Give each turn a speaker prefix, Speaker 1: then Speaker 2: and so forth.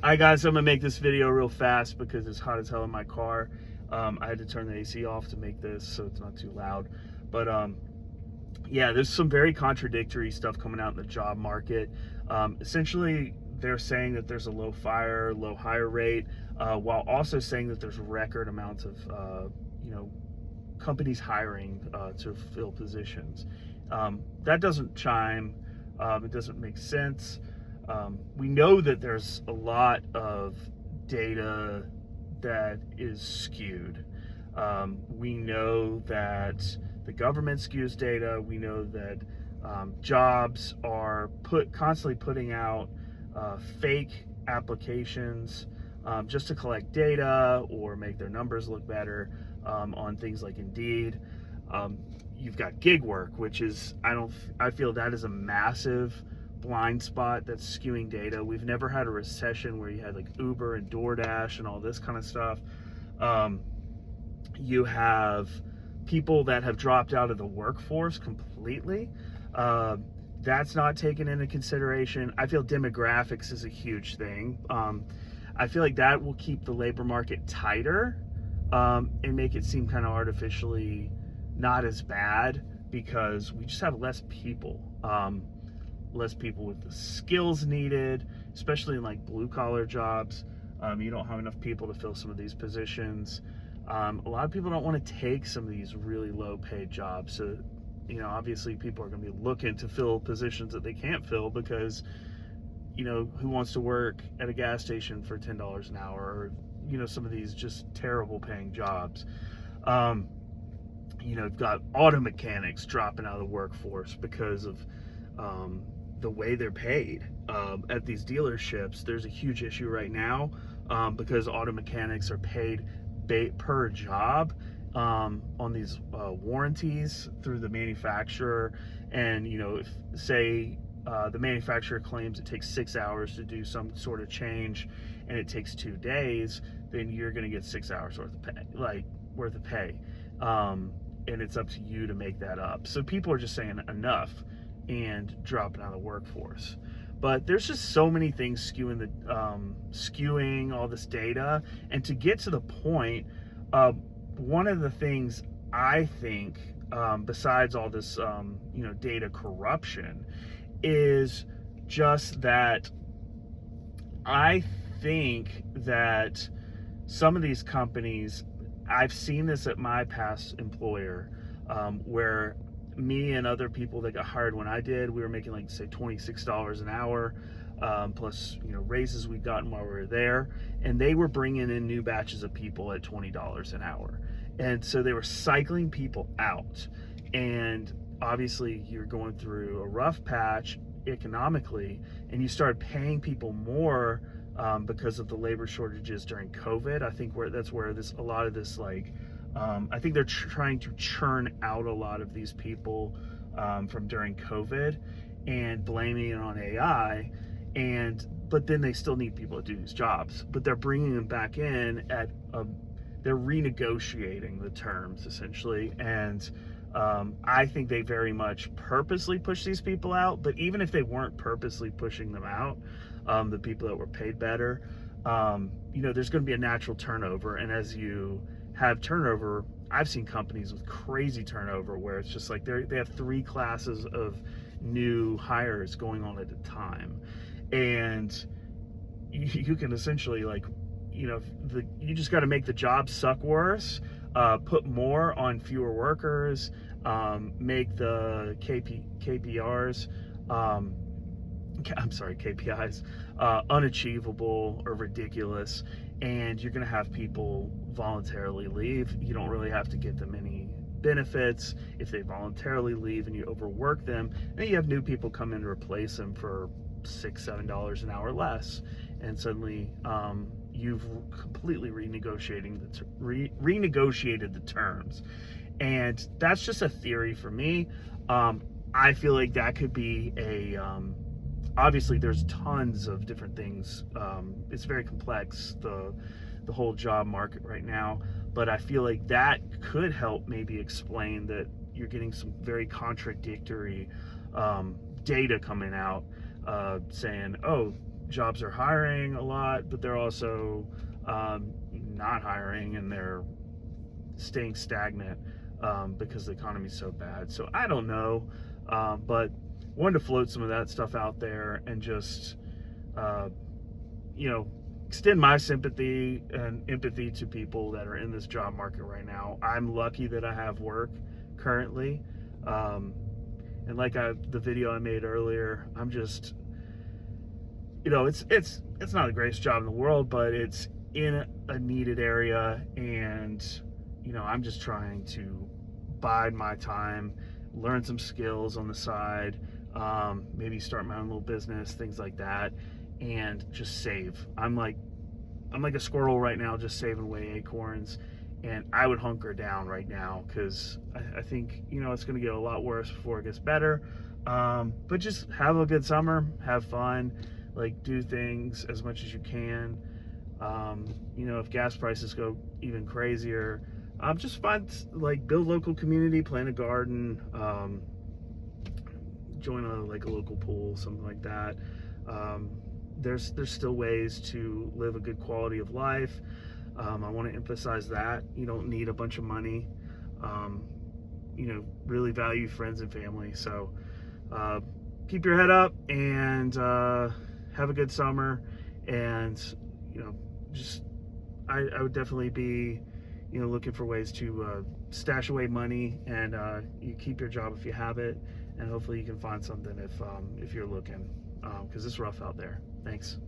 Speaker 1: Alright guys, I'm gonna make this video real fast because it's hot as hell in my car. I had to turn the AC off to make this so it's not too loud. But yeah, there's some very contradictory stuff coming out in the job market. Essentially, they're saying that there's a low hire rate, while also saying that there's record amounts of companies hiring to fill positions. That doesn't chime. It doesn't make sense. We know that there's a lot of data that is skewed. We know that the government skews data. We know that jobs are constantly putting out fake applications just to collect data or make their numbers look better on things like Indeed. You've got gig work, which is I feel that is a massive blind spot that's skewing data. We've never had a recession where you had like Uber and DoorDash and all this kind of stuff. You have people that have dropped out of the workforce completely. That's not taken into consideration. I feel demographics is a huge thing. I feel like that will keep the labor market tighter and make it seem kind of artificially not as bad because we just have less people. Less people with the skills needed, especially in like blue collar jobs. You don't have enough people to fill some of these positions. A lot of people don't want to take some of these really low paid jobs. So, obviously people are going to be looking to fill positions that they can't fill because, who wants to work at a gas station for $10 an hour or, some of these just terrible paying jobs. You've got auto mechanics dropping out of the workforce because of the way they're paid at these dealerships. There's a huge issue right now because auto mechanics are paid per job on these warranties through the manufacturer. And if say the manufacturer claims it takes 6 hours to do some sort of change and it takes 2 days, then you're going to get 6 hours worth of pay, and it's up to you to make that up. So people are just saying enough and dropping out of the workforce. But there's just so many things skewing all this data. And to get to the point, one of the things I think, besides all this data corruption, is just that I think that some of these companies, I've seen this at my past employer, where me and other people that got hired when I did, we were making like say $26 an hour, plus raises we'd gotten while we were there, and they were bringing in new batches of people at $20 an hour, and so they were cycling people out. And obviously you're going through a rough patch economically, and you started paying people more because of the labor shortages during COVID. I think that's where a lot of this I think they're trying to churn out a lot of these people from during COVID and blaming it on AI. But then they still need people to do these jobs. But they're bringing them back in they're renegotiating the terms essentially. And I think they very much purposely push these people out. But even if they weren't purposely pushing them out, the people that were paid better, there's going to be a natural turnover. And as you have turnover, I've seen companies with crazy turnover where it's just like they have 3 classes of new hires going on at a time, and you can essentially you just got to make the job suck worse, put more on fewer workers, make the KPIs unachievable or ridiculous, and you're going to have people voluntarily leave. You don't really have to get them any benefits. If they voluntarily leave and you overwork them, then you have new people come in to replace them for $6-7 an hour less, and suddenly you've completely renegotiated the terms. And that's just a theory for me. I feel like that could be obviously there's tons of different things. It's very complex, the whole job market right now, but I feel like that could help maybe explain that you're getting some very contradictory data coming out, saying, oh, jobs are hiring a lot, but they're also not hiring, and they're staying stagnant because the economy's so bad. So I don't know, but wanted to float some of that stuff out there and just extend my sympathy and empathy to people that are in this job market right now. I'm lucky that I have work currently, and like the video I made earlier, I'm just, it's not the greatest job in the world, but it's in a needed area, and I'm just trying to bide my time, learn some skills on the side, maybe start my own little business, things like that, and just save. I'm like a squirrel right now, just saving away acorns, and I would hunker down right now because I think it's going to get a lot worse before it gets better. But just have a good summer, have fun, like do things as much as you can. If gas prices go even crazier, just build local community, plant a garden, join a local pool, something like that. There's still ways to live a good quality of life. I want to emphasize that you don't need a bunch of money. Really value friends and family. So keep your head up and have a good summer. And I would definitely be looking for ways to stash away money, and you keep your job if you have it, and hopefully you can find something if you're looking, because it's rough out there. Thanks.